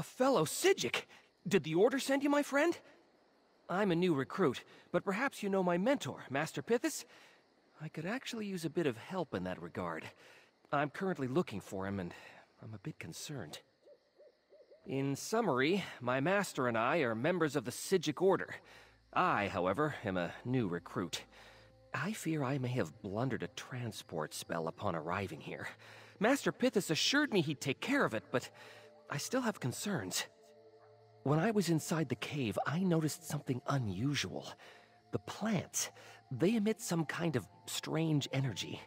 A fellow Psijic! Did the Order send you, my friend? I'm a new recruit, but perhaps you know my mentor, Master Pythis? I could actually use a bit of help in that regard. I'm currently looking for him, and I'm a bit concerned. In summary, my master and I are members of the Psijic Order. I, however, am a new recruit. I fear I may have blundered a transport spell upon arriving here. Master Pythis assured me he'd take care of it, but I still have concerns. When I was inside the cave, I noticed something unusual. The plants, they emit some kind of strange energy.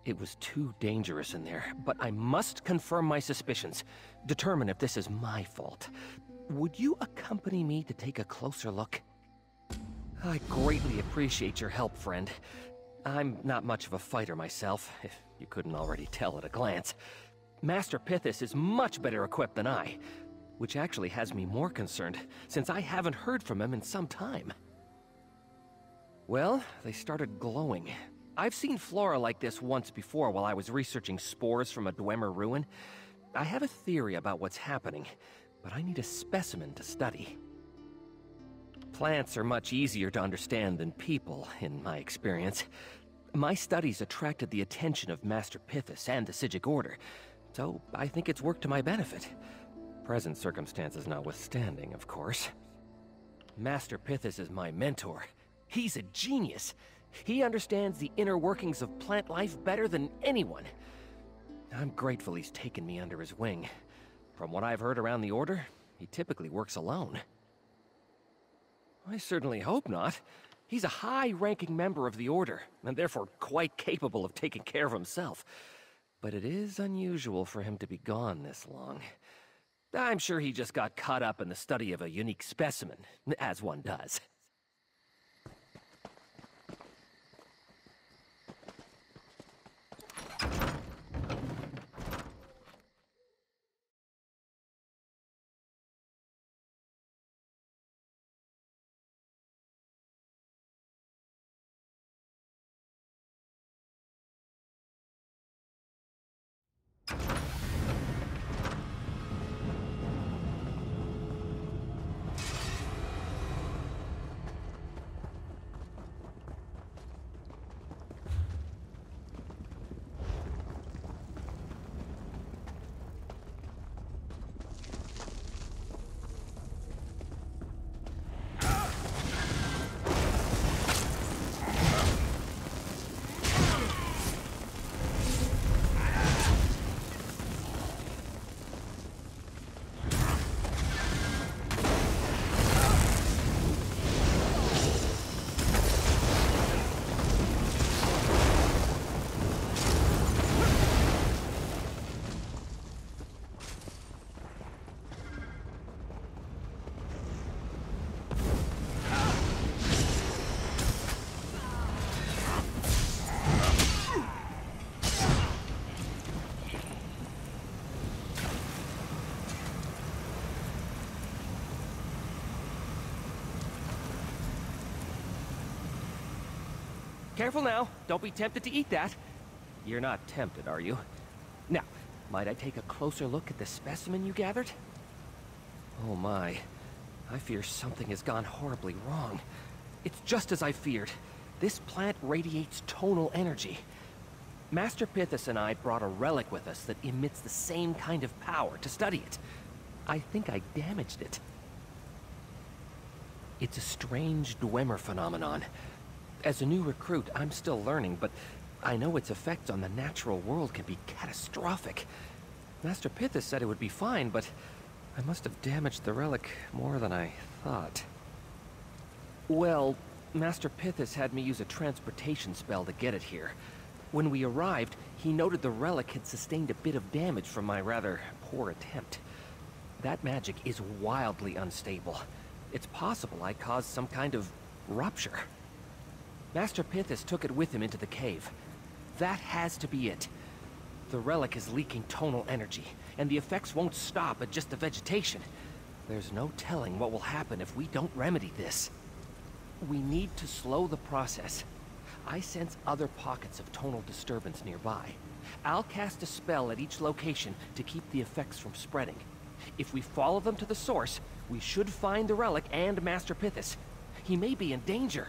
It was too dangerous in there, but I must confirm my suspicions, determine if this is my fault. Would you accompany me to take a closer look? I greatly appreciate your help, friend. I'm not much of a fighter myself, if you couldn't already tell at a glance. Master Pythis is much better equipped than I, which actually has me more concerned, since I haven't heard from him in some time. Well, they started glowing. I've seen flora like this once before while I was researching spores from a Dwemer ruin. I have a theory about what's happening, but I need a specimen to study. Plants are much easier to understand than people, in my experience. My studies attracted the attention of Master Pythis and the Psijic Order, so I think it's worked to my benefit. Present circumstances notwithstanding, of course. Master Pythis is my mentor. He's a genius. He understands the inner workings of plant life better than anyone. I'm grateful he's taken me under his wing. From what I've heard around the Order, he typically works alone. I certainly hope not. He's a high-ranking member of the Order, and therefore quite capable of taking care of himself. But it is unusual for him to be gone this long. I'm sure he just got caught up in the study of a unique specimen, as one does. Careful now, don't be tempted to eat that. You're not tempted, are you? Now, might I take a closer look at the specimen you gathered? Oh my, I fear something has gone horribly wrong. It's just as I feared. This plant radiates tonal energy. Master Pythis and I brought a relic with us that emits the same kind of power to study it. I think I damaged it. It's a strange Dwemer phenomenon. As a new recruit, I'm still learning, but I know its effects on the natural world can be catastrophic. Master Pythis said it would be fine, but I must have damaged the relic more than I thought. Well, Master Pythis had me use a transportation spell to get it here. When we arrived, he noted the relic had sustained a bit of damage from my rather poor attempt. That magic is wildly unstable. It's possible I caused some kind of rupture. Master Pythis took it with him into the cave. That has to be it. The relic is leaking tonal energy, and the effects won't stop at just the vegetation. There's no telling what will happen if we don't remedy this. We need to slow the process. I sense other pockets of tonal disturbance nearby. I'll cast a spell at each location to keep the effects from spreading. If we follow them to the source, we should find the relic and Master Pithis. He may be in danger.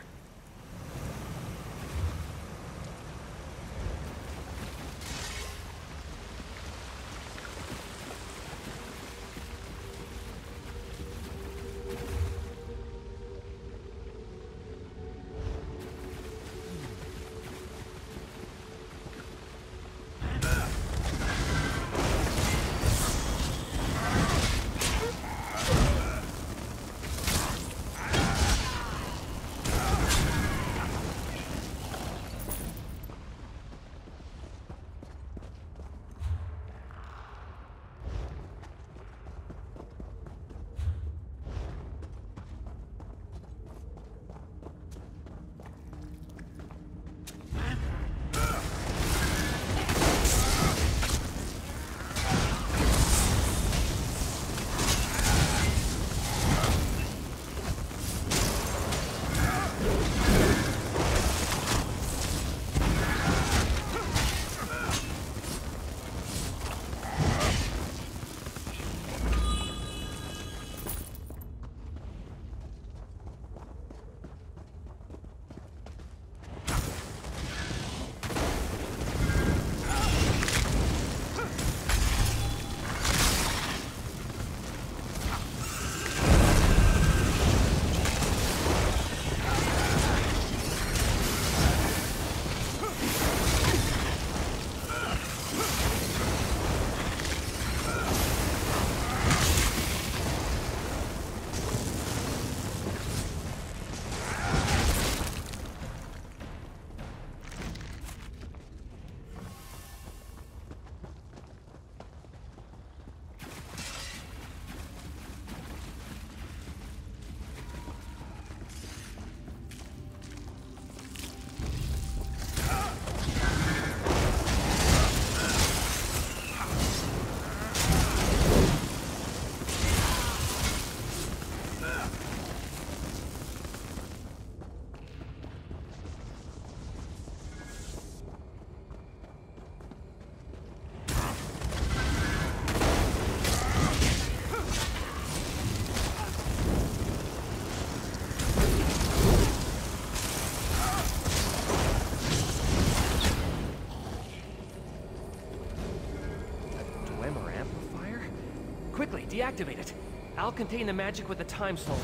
Quickly, deactivate it. I'll contain the magic with the time stone.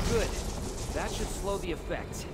Good. That should slow the effects.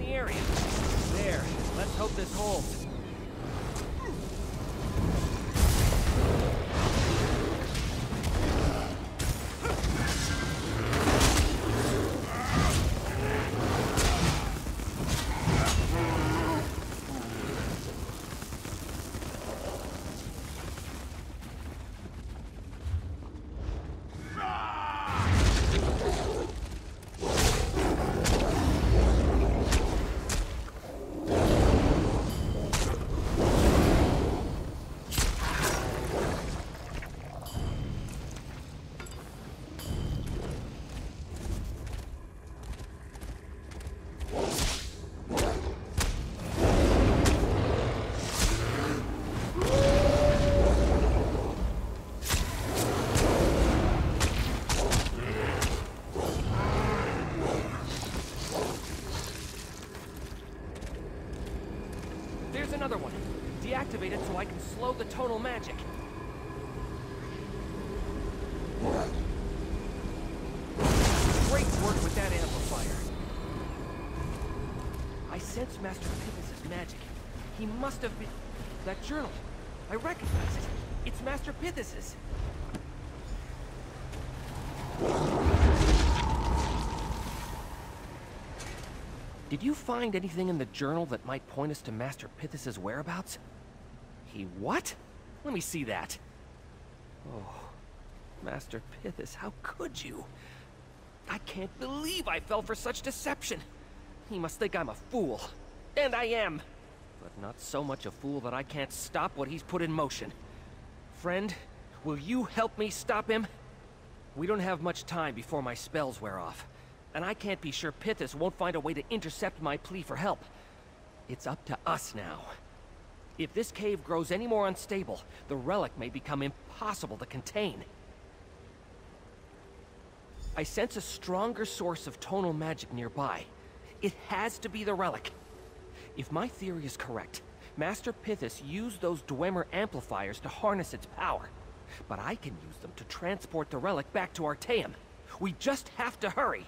the area. There, let's hope this holds. There's another one. Deactivate it so I can slow the tonal magic. Great work with that amplifier. I sense Master Pithis' magic. He must have been... That journal. I recognize it. It's Master Pithis'. Did you find anything in the journal that might point us to Master Pithis' whereabouts? He what? Let me see that. Oh, Master Pithis, how could you? I can't believe I fell for such deception. He must think I'm a fool. And I am. But not so much a fool that I can't stop what he's put in motion. Friend, will you help me stop him? We don't have much time before my spells wear off. And I can't be sure Pithis won't find a way to intercept my plea for help. It's up to us now. If this cave grows any more unstable, the relic may become impossible to contain. I sense a stronger source of tonal magic nearby. It has to be the relic. If my theory is correct, Master Pithis used those Dwemer amplifiers to harness its power. But I can use them to transport the relic back to Artaeum. We just have to hurry.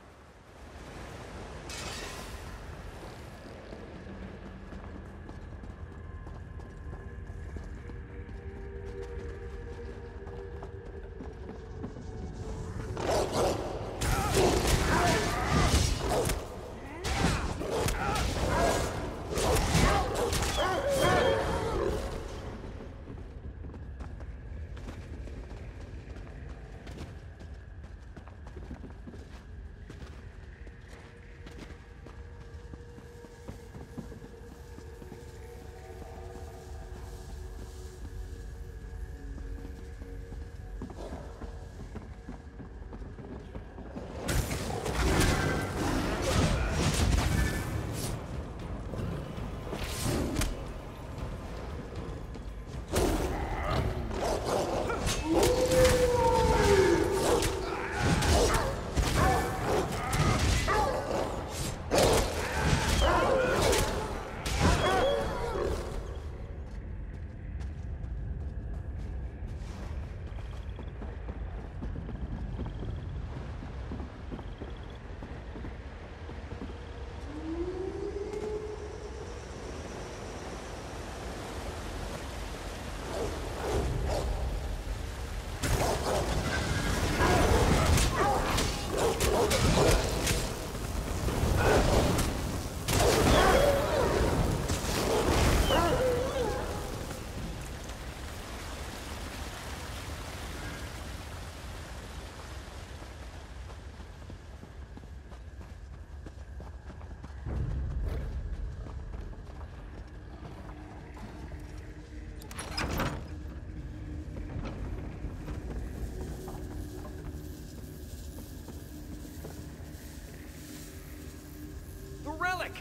Relic!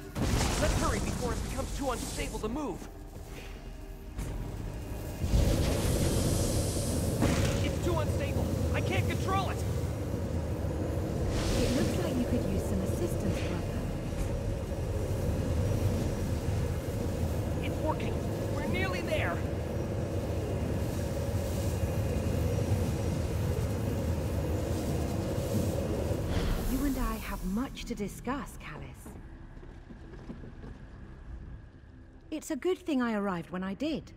Let's hurry before it becomes too unstable to move. It's too unstable. I can't control it. It looks like you could use some assistance, brother. It's working. We're nearly there. You and I have much to discuss, Callus. It's a good thing I arrived when I did.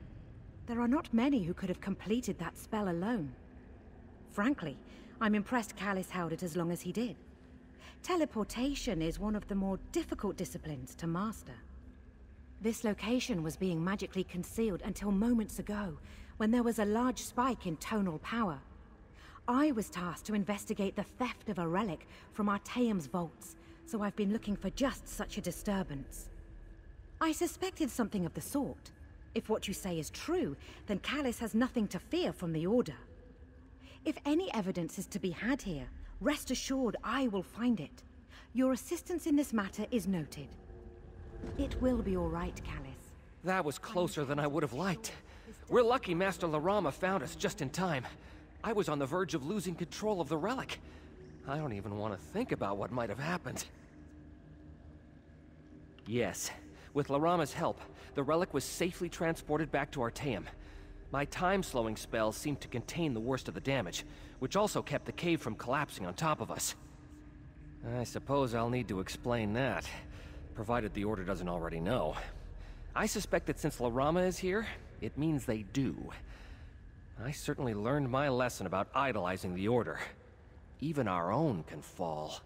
There are not many who could have completed that spell alone. Frankly, I'm impressed Callis held it as long as he did. Teleportation is one of the more difficult disciplines to master. This location was being magically concealed until moments ago, when there was a large spike in tonal power. I was tasked to investigate the theft of a relic from Artaeum's vaults, so I've been looking for just such a disturbance. I suspected something of the sort. If what you say is true, then Callis has nothing to fear from the Order. If any evidence is to be had here, rest assured I will find it. Your assistance in this matter is noted. It will be all right, Callis. That was closer than I would have liked. We're lucky Master Larama found us just in time. I was on the verge of losing control of the relic. I don't even want to think about what might have happened. Yes, with Larama's help, the relic was safely transported back to Artaeum. My time-slowing spell seemed to contain the worst of the damage, which also kept the cave from collapsing on top of us. I suppose I'll need to explain that, provided the Order doesn't already know. I suspect that since Larama is here, it means they do. I certainly learned my lesson about idolizing the Order. Even our own can fall.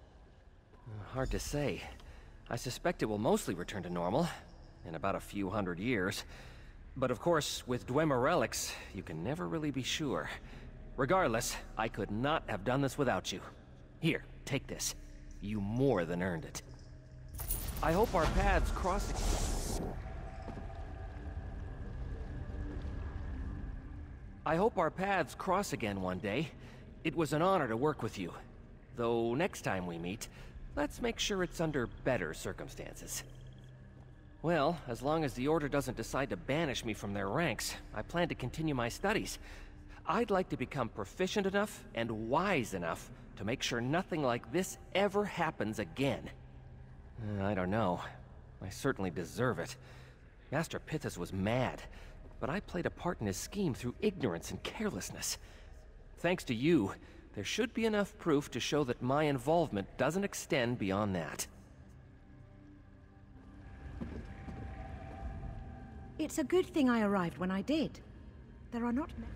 Hard to say. I suspect it will mostly return to normal, in about a few hundred years. But of course, with Dwemer relics, you can never really be sure. Regardless, I could not have done this without you. Here, take this. You more than earned it. I hope our paths cross... I hope our paths cross again one day. It was an honor to work with you. Though next time we meet, let's make sure it's under better circumstances. Well, as long as the Order doesn't decide to banish me from their ranks, I plan to continue my studies. I'd like to become proficient enough and wise enough to make sure nothing like this ever happens again. I don't know. I certainly deserve it. Master Pithis was mad, but I played a part in his scheme through ignorance and carelessness. Thanks to you, there should be enough proof to show that my involvement doesn't extend beyond that. It's a good thing I arrived when I did. There are not many...